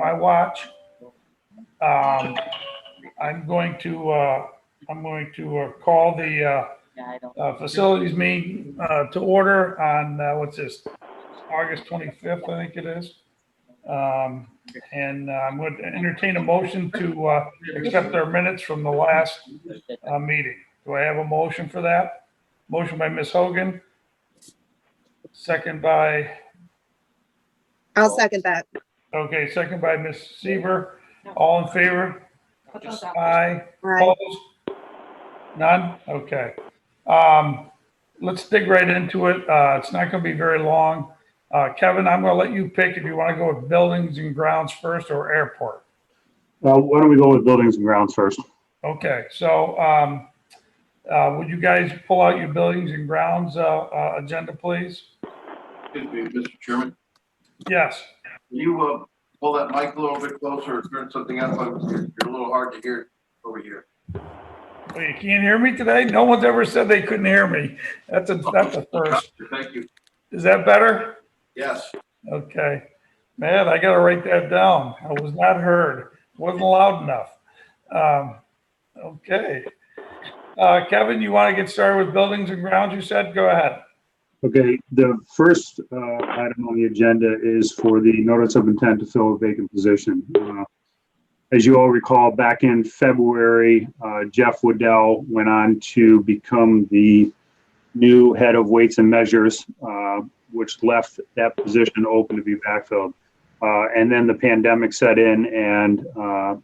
my watch. I'm going to call the facilities meeting to order on what's this, August 25th, I think it is. And I'm going to entertain a motion to accept our minutes from the last meeting. Do I have a motion for that? Motion by Ms. Hogan. Second by, I'll second that. okay, second by Ms. Seaver. All in favor? Aye. Aye. Opposed? None? Okay. Let's dig right into it. It's not going to be very long. Kevin, I'm going to let you pick if you want to go with buildings and grounds first or airport. Why don't we go with buildings and grounds first? Okay, so would you guys pull out your buildings and grounds agenda, please? Excuse me, Mr. Chairman, Yes. can you pull that mic a little bit closer or turn something up? You're a little hard to hear over here. Well, you can't hear me today? No one's ever said they couldn't hear me. That's a first. Thank you. Is that better? Yes. Okay. Man, I got to write that down. I was not heard. Wasn't loud enough. Okay. Kevin, you want to get started with buildings and grounds, you said? Go ahead. Okay, the first item on the agenda is for the notice of intent to fill a vacant position. As you all recall, back in February, Jeff Waddell went on to become the new head of weights and measures, which left that position open to be backfilled. And then the pandemic set in, and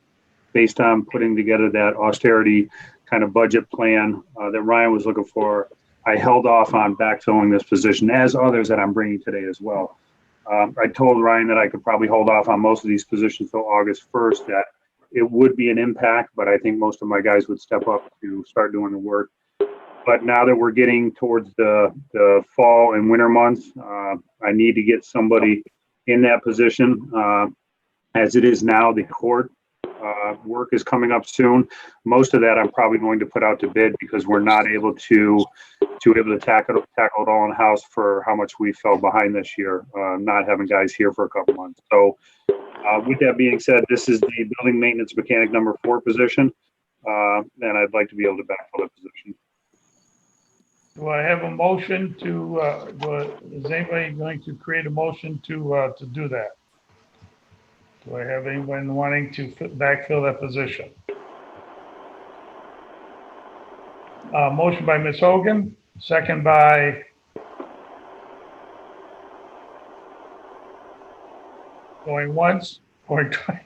based on putting together that austerity kind of budget plan that Ryan was looking for, I held off on backfilling this position, as others that I'm bringing today as well. I told Ryan that I could probably hold off on most of these positions till August 1st, that it would be an impact, but I think most of my guys would step up to start doing the work. But now that we're getting towards the fall and winter months, I need to get somebody in that position. As it is now, the court work is coming up soon. Most of that I'm probably going to put out to bid because we're not able to tackle it all in house for how much we fell behind this year, not having guys here for a couple months. So with that being said, this is the building maintenance mechanic number 4 position, and I'd like to be able to backfill that position. Do I have a motion to, is anybody going to create a motion to do that? Do I have anyone wanting to backfill that position? Motion by Ms. Hogan, second by going once, going twice.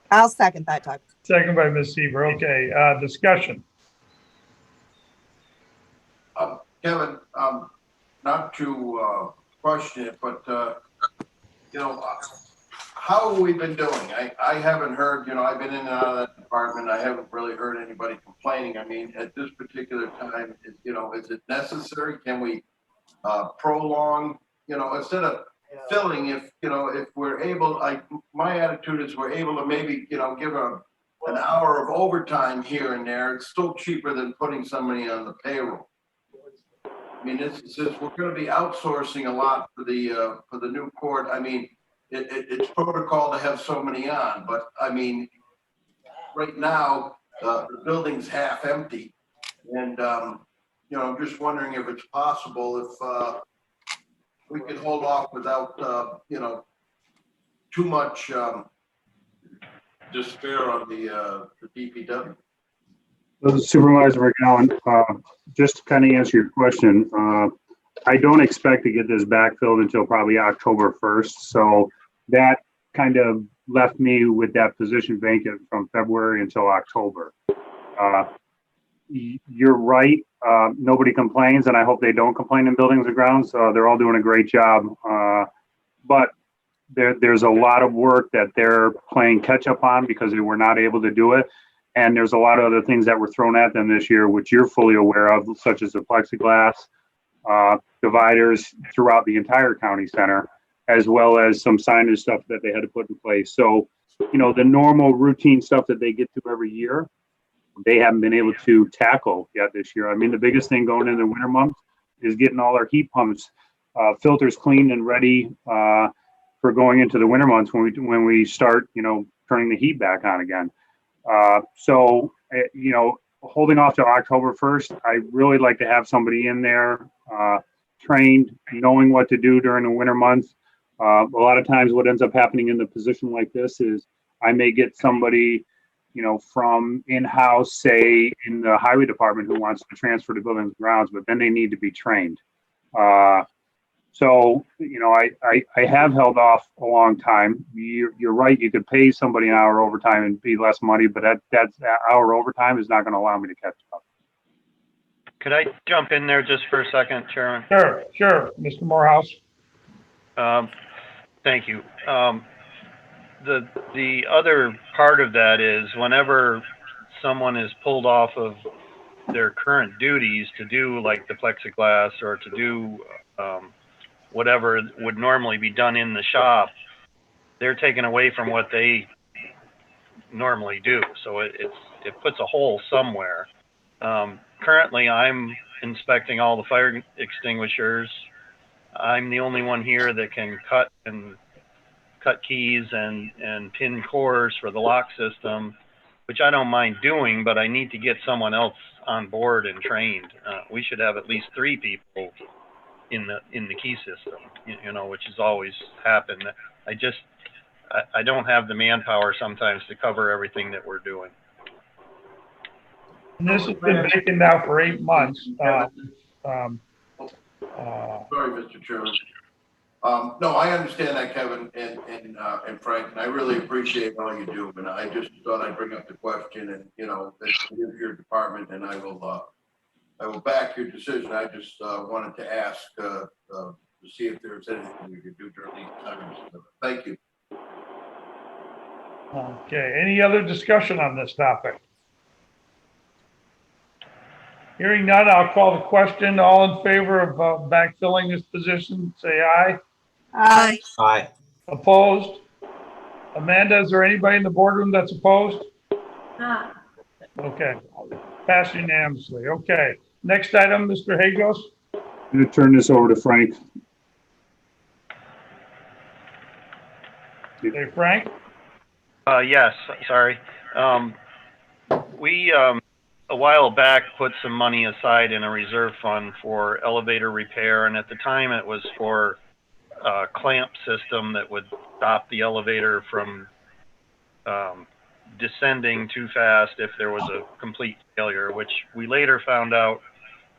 I'll second that, Doug. Second by Ms. Seaver. Okay, discussion. Kevin, not to question it, but how have we been doing? I haven't heard, I've been in and out of that department. I haven't really heard anybody complaining. I mean, at this particular time, is it necessary? Can we prolong, instead of filling, if we're able, my attitude is we're able to maybe, give an hour of overtime here and there. It's still cheaper than putting somebody on the payroll. I mean, we're going to be outsourcing a lot for the new court. I mean, it's protocol to have so many on, but I mean, right now the building's half empty, and I'm just wondering if it's possible if we could hold off without too much despair on the DPW. Supervisor McGowan, just to kind of answer your question, I don't expect to get this backfilled until probably October 1st. So that kind of left me with that position vacant from February until October. You're right. Nobody complains, and I hope they don't complain in buildings and grounds. They're all doing a great job. But there's a lot of work that they're playing catch up on because they were not able to do it. And there's a lot of other things that were thrown at them this year, which you're fully aware of, such as the plexiglass dividers throughout the entire county center, as well as some signage stuff that they had to put in place. So, the normal routine stuff that they get to every year, they haven't been able to tackle yet this year. I mean, the biggest thing going into the winter months is getting all our heat pumps, filters cleaned and ready for going into the winter months when we start, turning the heat back on again. Holding off to October 1st, I really like to have somebody in there, trained, knowing what to do during the winter months. A lot of times what ends up happening in the position like this is I may get somebody, from in-house, say in the highway department, who wants to transfer to buildings and grounds, but then they need to be trained. I have held off a long time. You're right. You could pay somebody an hour overtime and be less money, but that hour overtime is not going to allow me to catch up. Could I jump in there just for a second, Chairman? Sure, Mr. Morehouse. Thank you. The other part of that is whenever someone is pulled off of their current duties to do like the plexiglass or to do whatever would normally be done in the shop, they're taken away from what they normally do. So it puts a hole somewhere. Currently, I'm inspecting all the fire extinguishers. I'm the only one here that can cut keys and pin cores for the lock system, which I don't mind doing, but I need to get someone else on board and trained. We should have at least 3 people in the key system, which has always happened. I don't have the manpower sometimes to cover everything that we're doing. And this has been vacant now for 8 months. Sorry, Mr. Chairman. No, I understand that, Kevin and Frank, and I really appreciate all you do. And I just thought I'd bring up the question, and it's your department, and I will back your decision. I just wanted to ask to see if there's anything we could do during these times. Thank you. Okay. Any other discussion on this topic? Hearing none, I'll call the question. All in favor of backfilling this position, say aye. Aye. Aye. Opposed? Amanda, is there anybody in the boardroom that's opposed? No. Okay. Passed unanimously. Okay. Next item, Mr. Hagos. I'm going to turn this over to Frank. Hey, Frank. Yes, sorry. We a while back put some money aside in a reserve fund for elevator repair, and at the time it was for a clamp system that would stop the elevator from descending too fast if there was a complete failure, which we later found out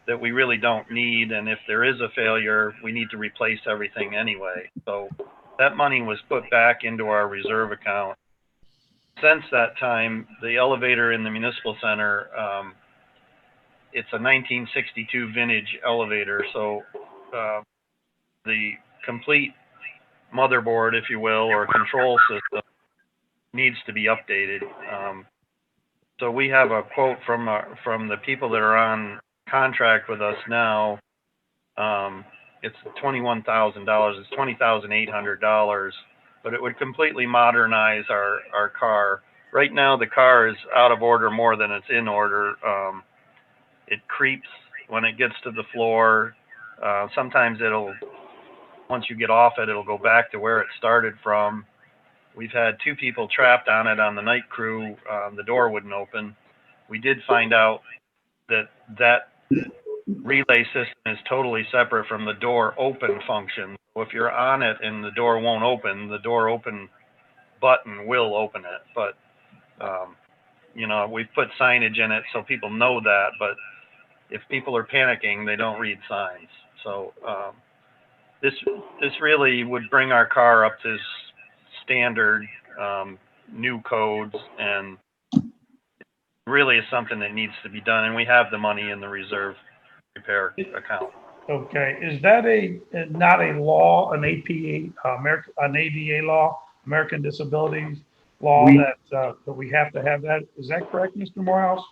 that we really don't need, and if there is a failure, we need to replace everything anyway. So that money was put back into our reserve account. Since that time, the elevator in the municipal center, it's a 1962 vintage elevator, so the complete motherboard, if you will, or control system needs to be updated. So we have a quote from the people that are on contract with us now. It's $21,000. It's $20,800. But it would completely modernize our car. Right now, the car is out of order more than it's in order. It creeps when it gets to the floor. Sometimes once you get off it, it'll go back to where it started from. We've had 2 people trapped on it on the night crew. The door wouldn't open. We did find out that relay system is totally separate from the door open function. So if you're on it and the door won't open, the door open button will open it. But, we've put signage in it so people know that, but if people are panicking, they don't read signs. So this really would bring our car up to standard new codes, and really is something that needs to be done, and we have the money in the reserve repair account. Okay. Is that not a law, an APA, an ADA law, American Disabilities law, that we have to have that? Is that correct, Mr. Morehouse?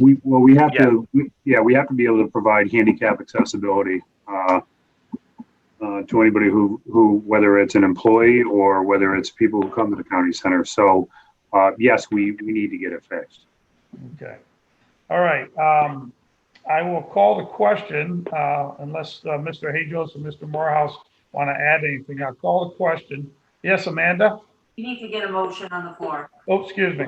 We have to be able to provide handicap accessibility to anybody who, whether it's an employee or whether it's people who come to the county center. So yes, we need to get it fixed. Okay. All right. I will call the question, unless Mr. Hagos or Mr. Morehouse want to add anything. I'll call the question. Yes, Amanda? You need to get a motion on the floor. Oh, excuse me.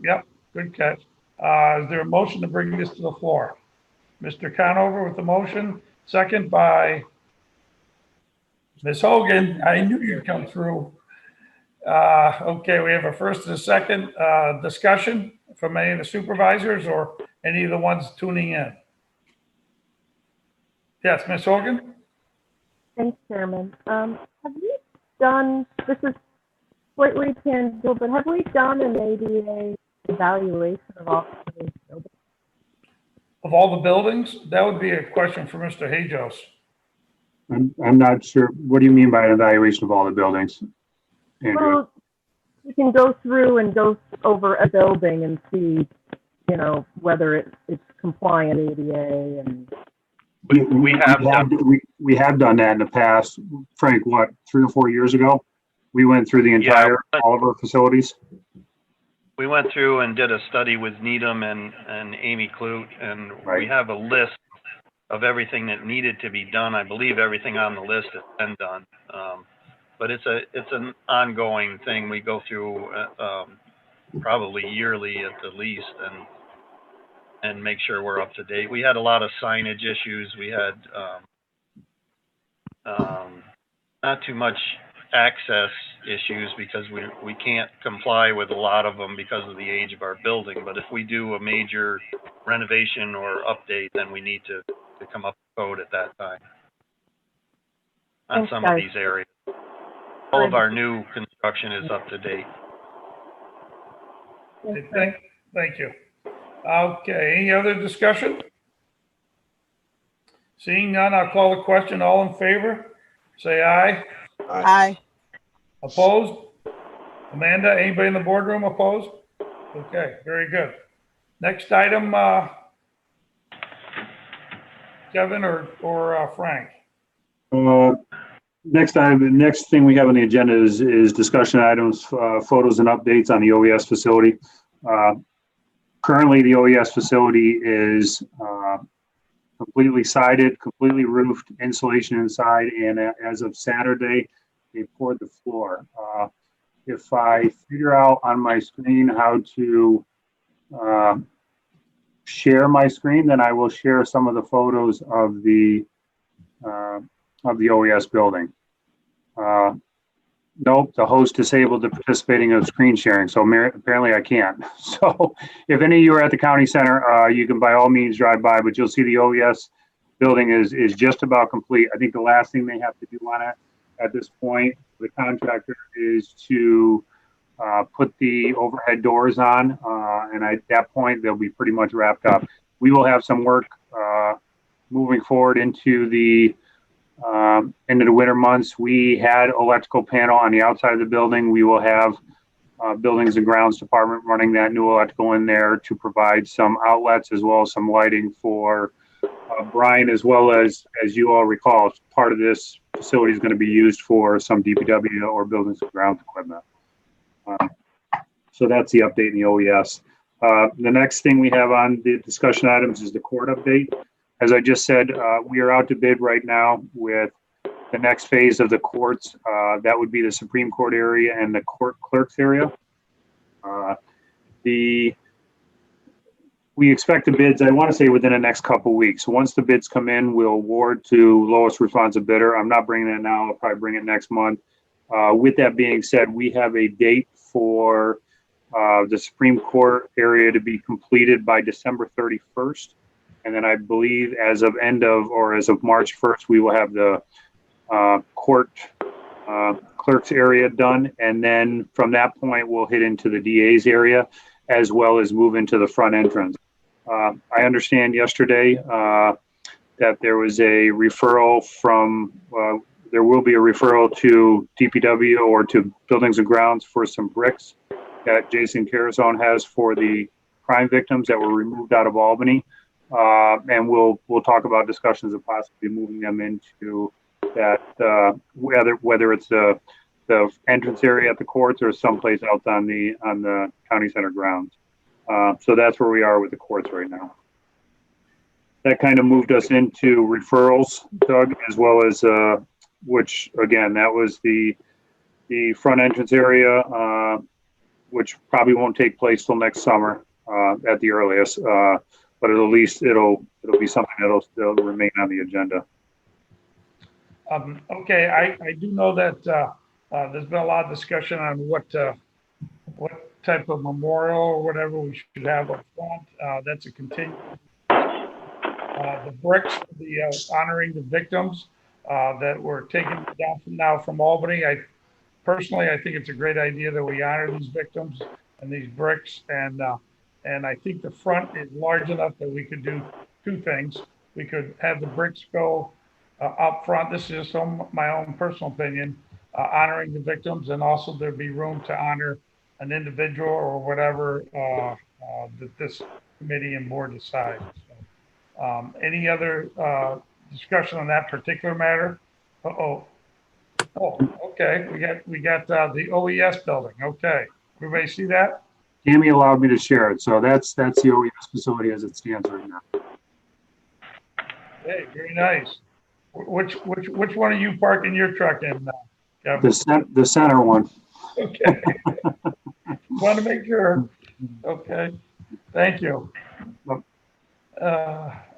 Yep, good catch. Is there a motion to bring this to the floor? Mr. Conover with the motion, second by Ms. Hogan. I knew you'd come through. Okay, we have a first and a second, discussion from any of the supervisors or any of the ones tuning in. Yes, Ms. Hogan? Thanks, Chairman. Have we done, this is slightly tangential, but have we done an ADA evaluation of all of these buildings? Of all the buildings? That would be a question for Mr. Hajos. I'm not sure. What do you mean by an evaluation of all the buildings? Andrew? Well, you can go through and go over a building and see, you know, whether it's compliant ADA and. We have done, We have done that in the past. Frank, what, 3 or 4 years ago? We went through the entire, all of our facilities. we went through and did a study with Needham and Amy Clute, and we Right. have a list of everything that needed to be done. I believe everything on the list has been done. But it's an ongoing thing. We go through, probably yearly at the least, and make sure we're up to date. We had a lot of signage issues. We had, not too much access issues because we can't comply with a lot of them because of the age of our building. But if we do a major renovation or update, then we need to come up with code at that time on Thanks, some of guys. these areas. All of our new construction is up to date. Okay, thank you. Okay, any other discussion? Seeing none, I'll call the question. All in favor? Say aye. Aye. Opposed? Amanda, anybody in the boardroom opposed? Okay, very good. Next item, Kevin or Frank? Next item, the next thing we have on the agenda is discussion items, photos and updates on the OES facility. Currently, the OES facility is completely sided, completely roofed, insulation inside, and as of Saturday, they poured the floor. If I figure out on my screen how to share my screen, then I will share some of the photos of the OES building. Nope, the host disabled the participating of screen sharing, so apparently I can't. So if any of you are at the county center, you can by all means drive by, but you'll see the OES building is just about complete. I think the last thing they have to do on it at this point, the contractor, is to put the overhead doors on, and at that point, they'll be pretty much wrapped up. We will have some work moving forward into the winter months. We had electrical panel on the outside of the building. We will have buildings and grounds department running that new electrical in there to provide some outlets as well as some lighting for Brian, as well as you all recall, part of this facility is going to be used for some DPW or buildings and grounds equipment. So that's the update in the OES. The next thing we have on the discussion items is the court update. As I just said, we are out to bid right now with the next phase of the courts. That would be the Supreme Court area and the court clerks area. We expect the bids, I want to say within the next couple of weeks. Once the bids come in, we'll award to lowest responsive bidder. I'm not bringing it now. I'll probably bring it next month. With that being said, we have a date for the Supreme Court area to be completed by December 31st. And then I believe as of March 1st, we will have the court clerks area done. And then from that point, we'll hit into the DA's area as well as move into the front entrance. I understand yesterday that there was a referral there will be a referral to DPW or to Buildings and Grounds for some bricks that Jason Carazone has for the crime victims that were removed out of Albany. And we'll talk about discussions of possibly moving them into that, whether it's the entrance area at the courts or someplace else on the county center grounds. So that's where we are with the courts right now. That kind of moved us into referrals, Doug, as well as which again, that was the the front entrance area, which probably won't take place till next summer, at the earliest. But at least it'll be something that'll remain on the agenda. Okay, I do know that there's been a lot of discussion on what type of memorial or whatever we should have up front. That's a continuing. The bricks, the honoring the victims that were taken down from Albany. Personally, I think it's a great idea that we honor these victims and these bricks. And I think the front is large enough that we could do two things. We could have the bricks go up front. This is just my own personal opinion, honoring the victims, and also there'd be room to honor an individual or whatever that this committee and board decides. So, any other discussion on that particular matter? Oh, okay. We got the OES building. Okay, everybody see that? Tammy allowed me to share it, so that's the OES facility as it stands right now. Hey, very nice. Which one are you parking your truck in now, Kevin? The center one. Okay. Want to make sure. Okay. Thank you.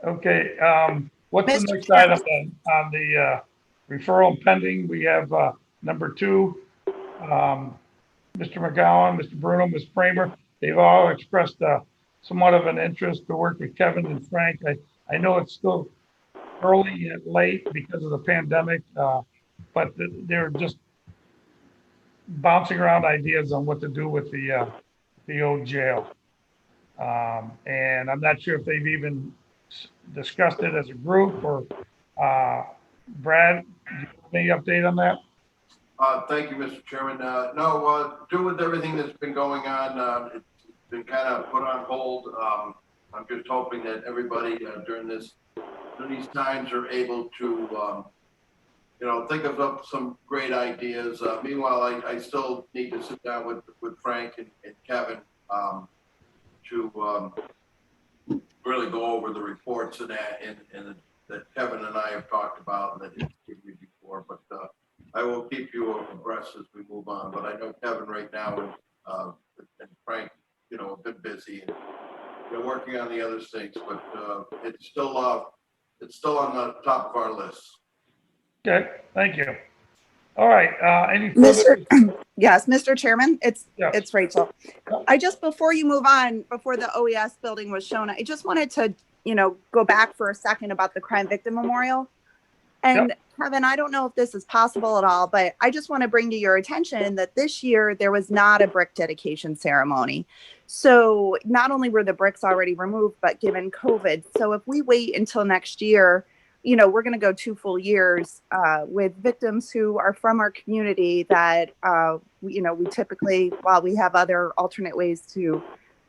Okay. What's the next item then on the referral pending? We have number 2, Mr. McGowan, Mr. Bruno, Ms. Kramer. They've all expressed somewhat of an interest to work with Kevin and Frank. I know it's still early yet late because of the pandemic, but they're just bouncing around ideas on what to do with the old jail. And I'm not sure if they've even discussed it as a group or Brad, do you have any update on that? Thank you, Mr. Chairman. No, due with everything that's been going on, it's been kind of put on hold. I'm just hoping that everybody during these times are able to, think of some great ideas. Meanwhile, I still need to sit down with Frank and Kevin to really go over the reports and that Kevin and I have talked about and that he's given me before. But I will keep you abreast as we move on. But I know Kevin right now and Frank, a bit busy and working on the other things. But it's still on the top of our list. Okay, thank you. All right, any further? Yes, Mr. Chairman, it's Rachel. Yeah. I just, before you move on, before the OES building was shown, I just wanted to, go back for a second about the crime victim memorial. And Yep. Kevin, I don't know if this is possible at all, but I just want to bring to your attention that this year there was not a brick dedication ceremony. So not only were the bricks already removed, but given COVID. So if we wait until next year, we're going to go 2 full years with victims who are from our community that, we typically, while we have other alternate ways to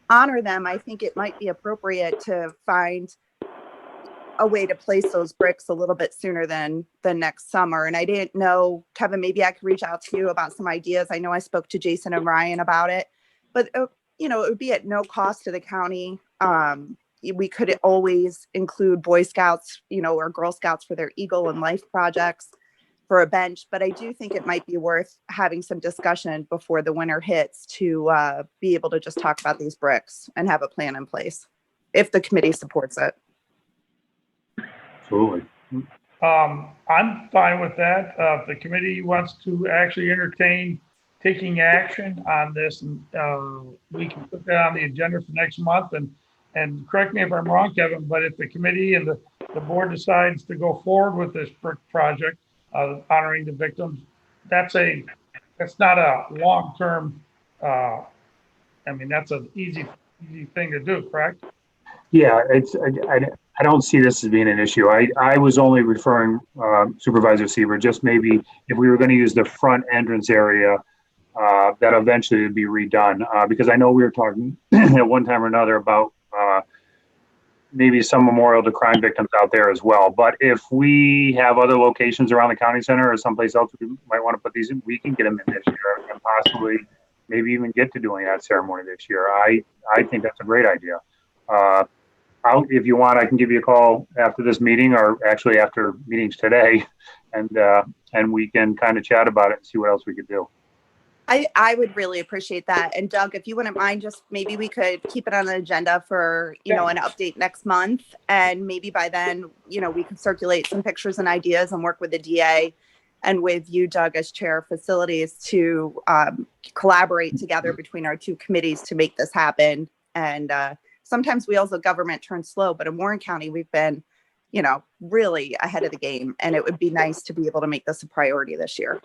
honor them, I think it might be appropriate to find a way to place those bricks a little bit sooner than next summer. And I didn't know, Kevin, maybe I could reach out to you about some ideas. I know I spoke to Jason and Ryan about it, but it would be at no cost to the county. We could always include Boy Scouts, or Girl Scouts for their Eagle and Life projects for a bench. But I do think it might be worth having some discussion before the winter hits to be able to just talk about these bricks and have a plan in place if the committee supports it. Absolutely. I'm fine with that. If the committee wants to actually entertain taking action on this, we can put that on the agenda for next month. And correct me if I'm wrong, Kevin, but if the committee and the board decides to go forward with this brick project, honoring the victims, that's not a long-term, that's an easy thing to do, correct? Yeah, I don't see this as being an issue. I was only referring, Supervisor Seaver, just maybe if we were going to use the front entrance area, that eventually would be redone. Because I know we were talking at one time or another about maybe some memorial to crime victims out there as well. But if we have other locations around the county center or someplace else we might want to put these in, we can get them in this year and possibly maybe even get to doing that ceremony this year. I think that's a great idea. If you want, I can give you a call after this meeting, or actually after meetings today, and we can kind of chat about it and see what else we could do. I would really appreciate that. And Doug, if you wouldn't mind, just maybe we could keep it on the agenda for, an update next month. And maybe by then, we could circulate some pictures and ideas and work with the DA and with you, Doug, as chair of facilities to collaborate together between our two committees to make this happen. And sometimes wheels of government turn slow, but in Warren County, we've been, really ahead of the game. And it would be nice to be able to make this a priority this year.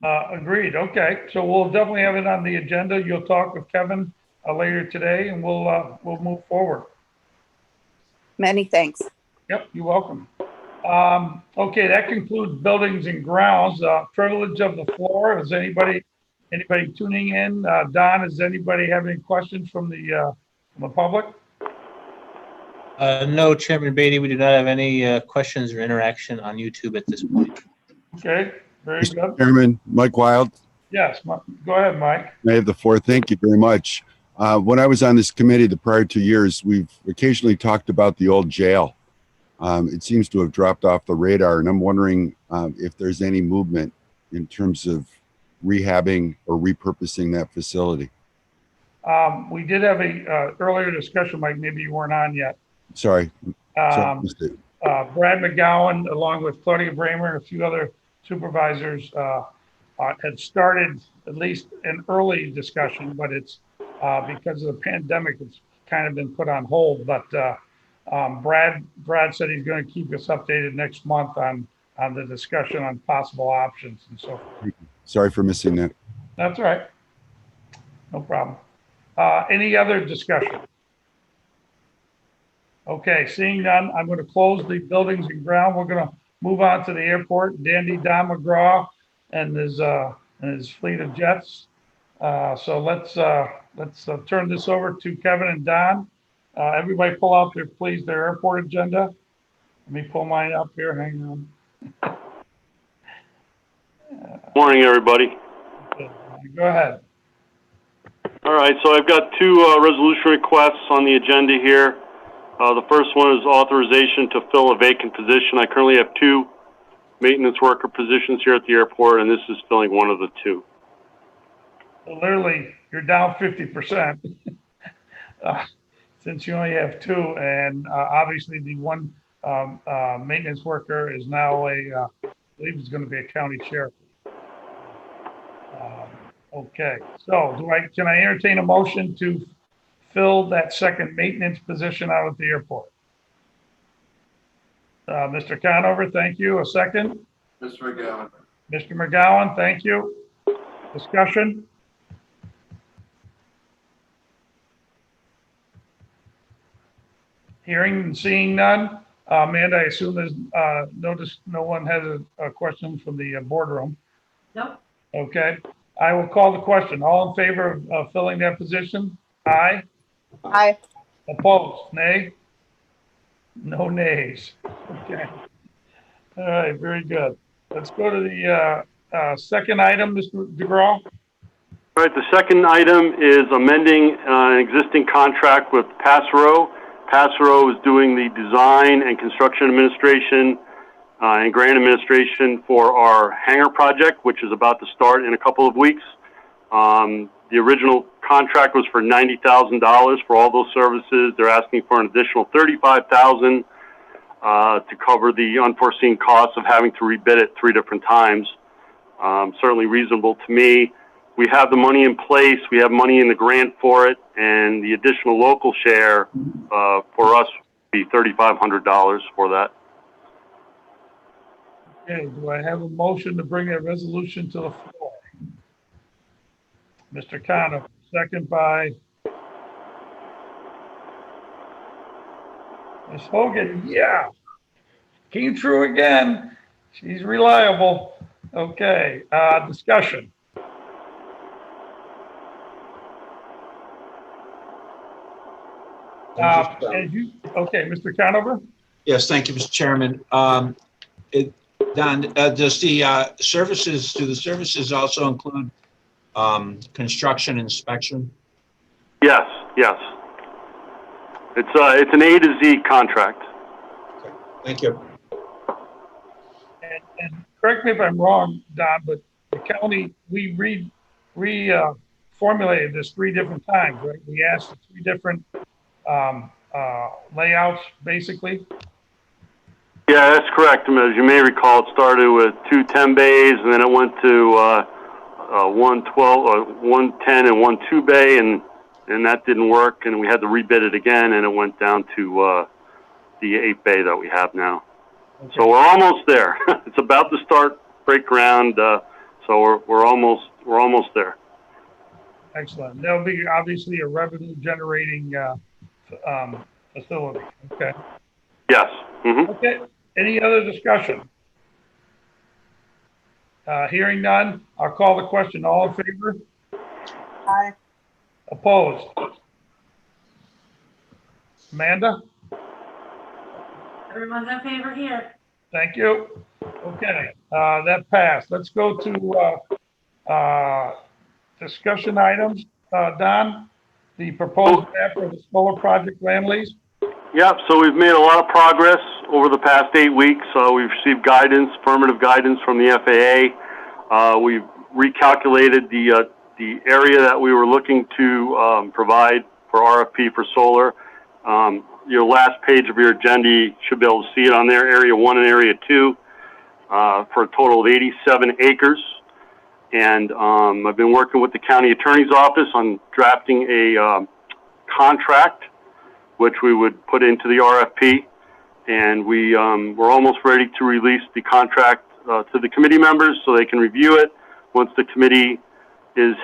Agreed. Okay. So we'll definitely have it on the agenda. You'll talk with Kevin later today and we'll move forward. Many thanks. Yep. You're welcome. Okay. That concludes buildings and grounds. Privilege of the floor. Is anybody tuning in? Don, does anybody have any questions from the public? No, Chairman Beatty, we do not have any questions or interaction on YouTube at this point. Okay. Very good. Chairman, Mike Wild. Yes, go ahead, Mike. May of the 4th. Thank you very much. When I was on this committee the prior 2 years, we've occasionally talked about the old jail. It seems to have dropped off the radar, and I'm wondering if there's any movement in terms of rehabbing or repurposing that facility. We did have a earlier discussion, Mike. Maybe you weren't on yet. Sorry. Brad McGowan, along with Claudia Bramer and a few other supervisors had started at least an early discussion, but it's because of the pandemic, it's kind of been put on hold. But Brad said he's going to keep us updated next month on the discussion on possible options and so forth. Sorry for missing that. That's all right. No problem. Any other discussion? Okay, seeing none, I'm going to close the buildings and ground. We're going to move on to the airport. Dandy Don McGraw and his fleet of jets. So let's turn this over to Kevin and Don. Everybody pull out their airport agenda. Let me pull mine up here. Hang on. Morning, everybody. Go ahead. All right, so I've got two resolution requests on the agenda here. The first one is authorization to fill a vacant position. I currently have 2 maintenance worker positions here at the airport, and this is filling one of the 2. Well, literally, you're down 50% since you only have 2, and obviously the one maintenance worker is now I believe is going to be a county sheriff. Okay, so can I entertain a motion to fill that second maintenance position out at the airport? Mr. Conover, thank you. A second? Mr. McGowan. Mr. McGowan, thank you. Discussion? Hearing and seeing none. Amanda, I assume there's no one has a question from the boardroom. Nope. Okay, I will call the question. All in favor of filling that position? Aye. Aye. Opposed? Nay? No nays. Okay. All right, very good. Let's go to the second item, Mr. DeGraw. All right, the second item is amending an existing contract with Passero. Passero is doing the design and construction administration and grant administration for our hangar project, which is about to start in a couple of weeks. The original contract was for $90,000 for all those services. They're asking for an additional $35,000 to cover the unforeseen costs of having to rebid it 3 different times. Certainly reasonable to me. We have the money in place. We have money in the grant for it, and the additional local share for us would be $3,500 for that. Okay, do I have a motion to bring that resolution to the floor? Mr. Coniff, second by Ms. Hogan. Yeah, came true again. She's reliable. Okay, discussion. Okay, Mr. Conover? Yes, thank you, Mr. Chairman. Don, does the services also include construction inspection? Yes. It's an A to Z contract. Okay. Thank you. And correct me if I'm wrong, Don, but the county, we formulated this 3 different times, right? We asked for 3 different layouts, basically. Yeah, that's correct. As you may recall, it started with 2 10 bays, and then it went to 1 12, 1 10, and 1 2 bay, and that didn't work, and we had to rebid it again, and it went down to the 8 bay that we have now. Okay. So we're almost there. It's about to start, break ground, so we're almost there. Excellent. There'll be obviously a revenue generating facility. Okay. Yes. Mm-hmm. Okay. Any other discussion? Hearing none, I'll call the question. All in favor? Aye. Opposed? Amanda? Everyone's in favor here. Thank you. Okay, that passed. Let's go to discussion items. Don, the proposed map for the solar project land lease. Yeah, so we've made a lot of progress over the past 8 weeks. We've received guidance, affirmative guidance from the FAA. We've recalculated the area that we were looking to provide for RFP for solar. Your last page of your agenda, you should be able to see it on there, Area 1 and Area 2, for a total of 87 acres. And I've been working with the county attorney's office on drafting a contract, which we would put into the RFP. And we're almost ready to release the contract to the committee members so they can review it. Once the committee is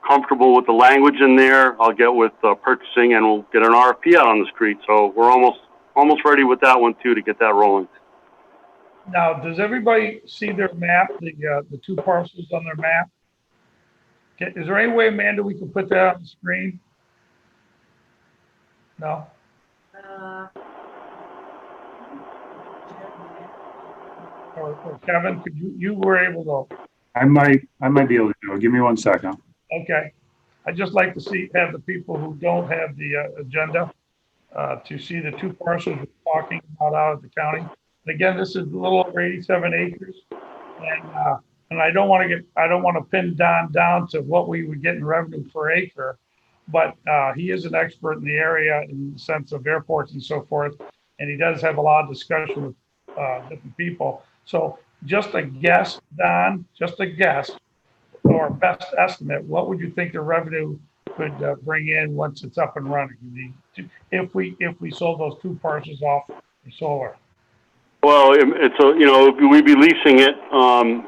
comfortable with the language in there, I'll get with purchasing and we'll get an RFP out on the street. So we're almost ready with that one too, to get that rolling. Now, does everybody see their map, the 2 parcels on their map? Is there any way, Amanda, we can put that on the screen? No? Or Kevin, could you were able to? I might be able to do it. Give me 1 second. Okay. I'd just like to have the people who don't have the agenda to see the 2 parcels we're talking about out of the county. And again, this is a little over 87 acres. And I don't want to pin Don down to what we would get in revenue per acre, but he is an expert in the area in the sense of airports and so forth. And he does have a lot of discussion with different people. So just a guess, Don, just a guess, or best estimate, what would you think the revenue could bring in once it's up and running? If we sold those 2 parcels off for solar. Well, we'd be leasing it.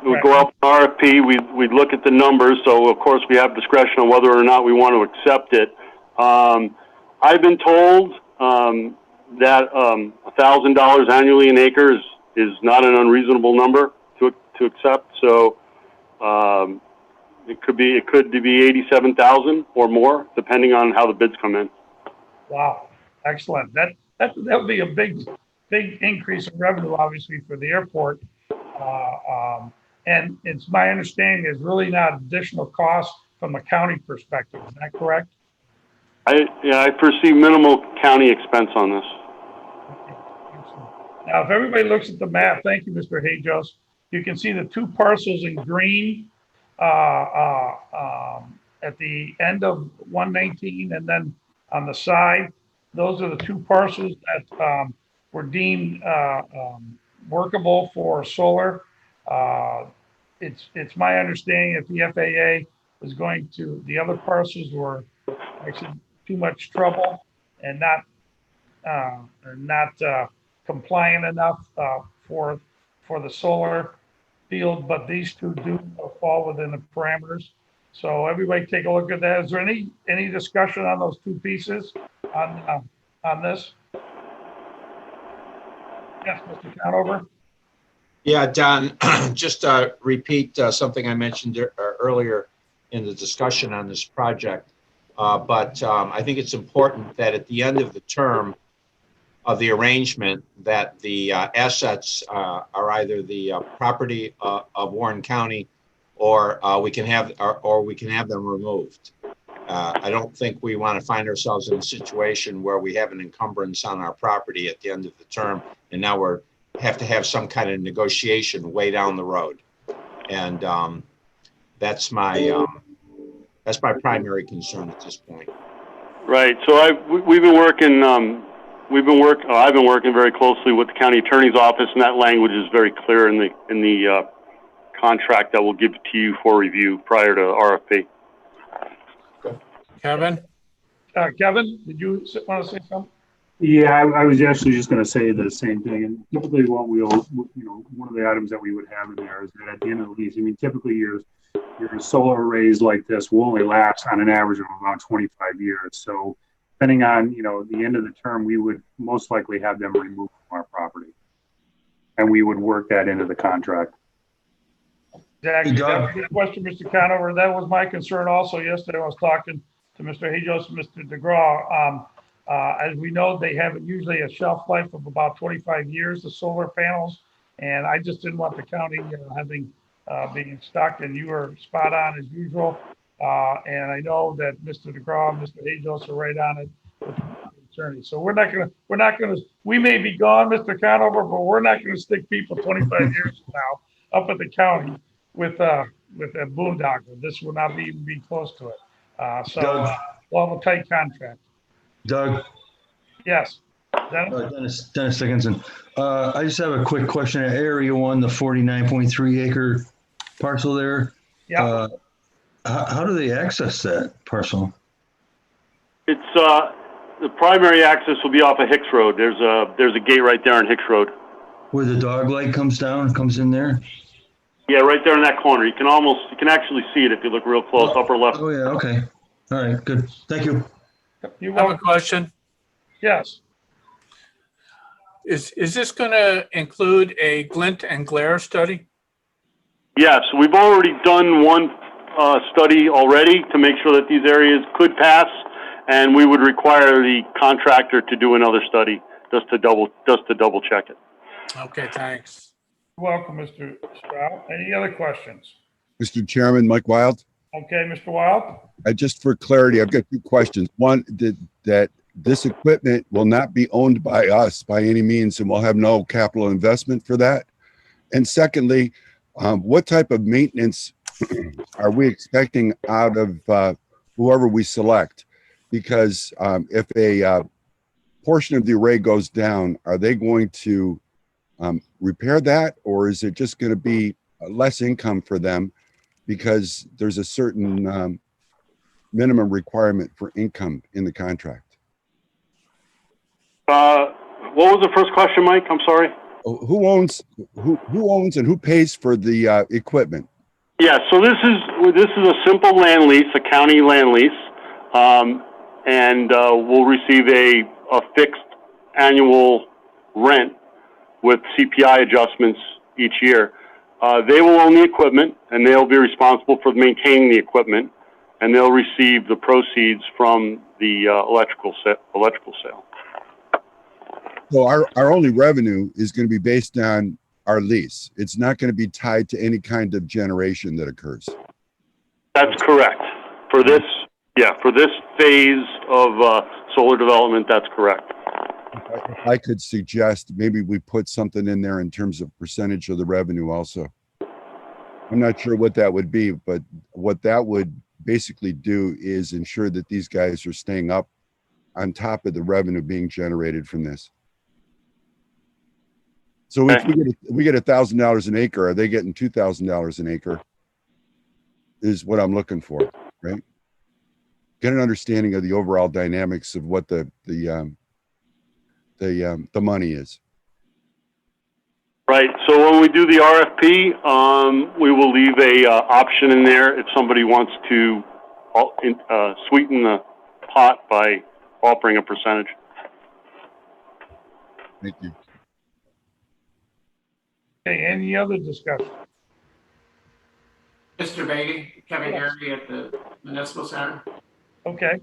We'd go out for RFP. We'd look at the numbers. So of course we have discretion on whether or not we want to accept it. I've been told that $1,000 annually an acre is not an unreasonable number to accept. So it could be 87,000 or more, depending on how the bids come in. Wow, excellent. That would be a big increase in revenue, obviously, for the airport. And it's my understanding there's really not additional cost from a county perspective. Is that correct? I perceive minimal county expense on this. Now, if everybody looks at the map, thank you, Mr. Hajos, you can see the 2 parcels in green at the end of 119, and then on the side, those are the 2 parcels that were deemed workable for solar. It's my understanding that the FAA was the other parcels were actually too much trouble and not compliant enough for the solar field, but these 2 do fall within the parameters. So everybody take a look at that. Is there any discussion on those 2 pieces on this? Yes, Mr. Conover. Yeah, Don, just repeat something I mentioned earlier in the discussion on this project. But I think it's important that at the end of the term of the arrangement, that the assets are either the property of Warren County, or we can have them removed. I don't think we want to find ourselves in a situation where we have an encumbrance on our property at the end of the term, and now have to have some kind of negotiation way down the road. And That's my primary concern at this point. Right. So I've been working very closely with the county attorney's office, and that language is very clear in the contract that we'll give to you for review prior to RFP. Kevin? Kevin, did you want to say something? Yeah, I was actually just going to say the same thing. And typically what one of the items that we would have in there is that at the end of the lease, I mean, typically your solar arrays like this will only last on an average of about 25 years. So depending on, the end of the term, we would most likely have them removed from our property. And we would work that into the contract. Exactly. That's a good question, Mr. Conover. That was my concern also yesterday. I was talking to Mr. Hajos and Mr. DeGraw. As we know, they have usually a shelf life of about 25 years, the solar panels. And I just didn't want the county being stuck, and you were spot on as usual. And I know that Mr. DeGraw and Mr. Hajos are right on it with the attorney. So we may be gone, Mr. Conover, but we're not gonna stick people 25 years from now up at the county with a boondoggle. This will not even be close to it. We'll have a tight contract. Doug, Yes. Dennis? Dennis Dickinson. I just have a quick question. At Area 1, the 49.3 acre parcel there. Yeah. How do they access that parcel? It's the primary access will be off of Hicks Road. There's a gate right there on Hicks Road. Where the dog light comes down, comes in there? Yeah, right there in that corner. You can actually see it if you look real close, upper left. Oh, yeah, okay. All right, good. Thank you. You I have a want? question. Yes. Is this going to include a glint and glare study? Yes, we've already done one study already to make sure that these areas could pass, and we would require the contractor to do another study just to double check it. Okay, thanks. You're welcome, Mr. Sprout. Any other questions? Mr. Chairman, Mike Wild. Okay, Mr. Wild? Just for clarity, I've got two questions. One, that this equipment will not be owned by us by any means, and we'll have no capital investment for that. And secondly, what type of maintenance are we expecting out of whoever we select? Because if a portion of the array goes down, are they going to repair that, or is it just going to be less income for them because there's a certain minimum requirement for income in the contract? What was the first question, Mike? I'm sorry. Who owns and who pays for the equipment? Yeah, so this is a simple land lease, a county land lease, and we'll receive a fixed annual rent with CPI adjustments each year. They will own the equipment, and they'll be responsible for maintaining the equipment, and they'll receive the proceeds from the electrical sale. So our only revenue is going to be based on our lease. It's not going to be tied to any kind of generation that occurs. That's correct. For this phase of solar development, that's correct. If I could suggest maybe we put something in there in terms of percentage of the revenue also. I'm not sure what that would be, but what that would basically do is ensure that these guys are staying up on top of the revenue being generated from this. So if we get $1,000 an acre, are they getting $2,000 an acre? Is what I'm looking for, right? Get an understanding of the overall dynamics of what the money is. Right. So when we do the RFP, we will leave a option in there if somebody wants to sweeten the pot by offering a percentage. Thank you. Okay, any other discussion? Mr. Beatty, Kevin Garrity at the Municipal Center. Okay.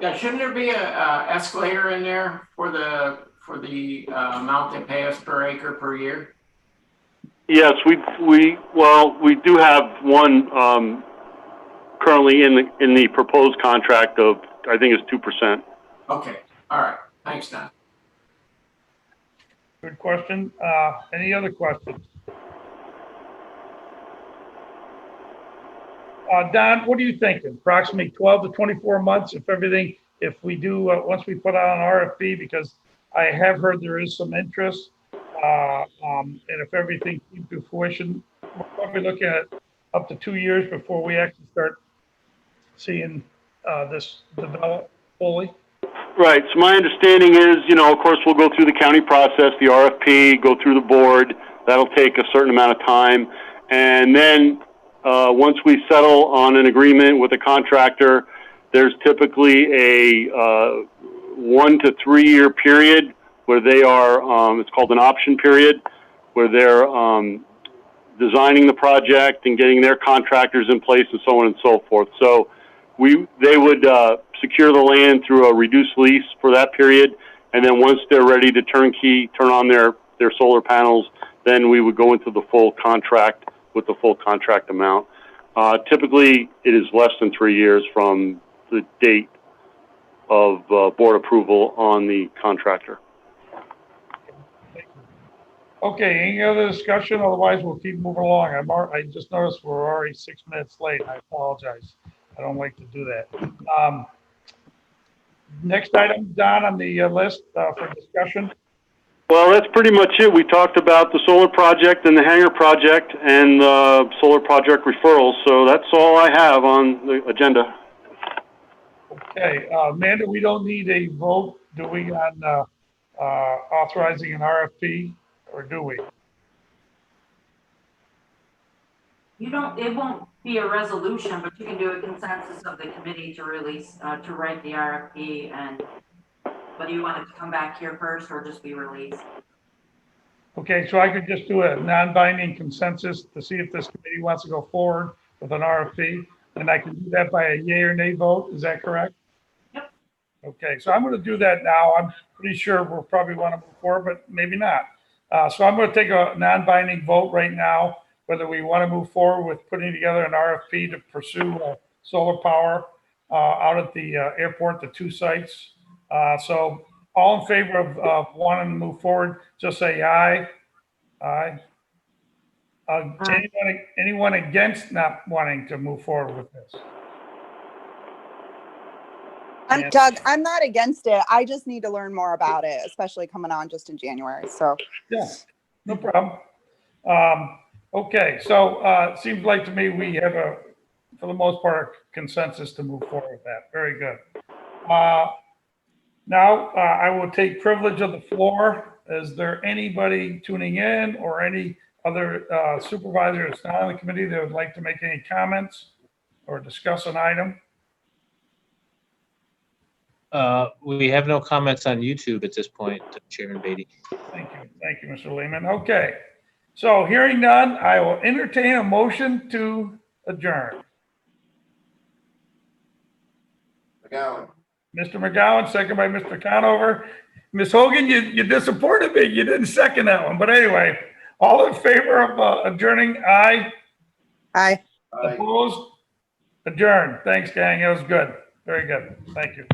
Yeah, shouldn't there be a escalator in there for the amount they pay us per acre per year? Yes, we do have one currently in the proposed contract of, I think it's 2%. Okay, all right, thanks, Don. Good question. Any other questions? Don, what are you thinking? Approximately 12 to 24 months if we do, once we put out an RFP, because I have heard there is some interest. And if everything comes to fruition, we're probably looking at up to 2 years before we actually start seeing this develop fully. Right. So my understanding is, of course, we'll go through the county process, the RFP, go through the board. That'll take a certain amount of time. And then once we settle on an agreement with a contractor, there's typically a 1 to 3 year period where they are, it's called an option period, where they're designing the project and getting their contractors in place and so on and so forth. So they would secure the land through a reduced lease for that period, and then once they're ready to turn on their solar panels, then we would go into the full contract with the full contract amount. Typically, it is less than 3 years from the date of board approval on the contractor. Okay, any other discussion? Otherwise, we'll keep moving along. I just noticed we're already 6 minutes late. I apologize. I don't like to do that. Next item, Don, on the list for discussion. Well, that's pretty much it. We talked about the solar project and the hangar project and solar project referrals. So that's all I have on the agenda. Okay, Amanda, we don't need a vote, do we, on authorizing an RFP, or do we? It won't be a resolution, but you can do a consensus of the committee to release, to write the RFP, and whether you want it to come back here first or just be released. Okay, so I could just do a non-binding consensus to see if this committee wants to go forward with an RFP, and I can do that by a yay or nay vote, is that correct? Yep. Okay, so I'm gonna do that now. I'm pretty sure we'll probably want to move forward, but maybe not. So I'm gonna take a non-binding vote right now, whether we want to move forward with putting together an RFP to pursue solar power out at the airport, the 2 sites. So all in favor of wanting to move forward, just say aye. Aye. Anyone against not wanting to move forward with this? Doug, I'm not against it. I just need to learn more about it, especially coming on just in January. So Yeah, no problem. Okay, so it seems like to me we have for the most part, consensus to move forward with that. Very good. Now I will take privilege of the floor. Is there anybody tuning in or any other supervisor that's not on the committee that would like to make any comments or discuss an item? We have no comments on YouTube at this point, Chairman Beatty. Thank you, Mr. Lehman. Okay, so hearing none, I will entertain a motion to adjourn. McGowan. Mr. McGowan, second by Mr. Conover. Ms. Hogan, you disappointed me. You didn't second that one. But anyway, all in favor of adjourning, aye. aye. Aye. Opposed? Adjourn. Thanks, gang. It was good. Very good. Thank you.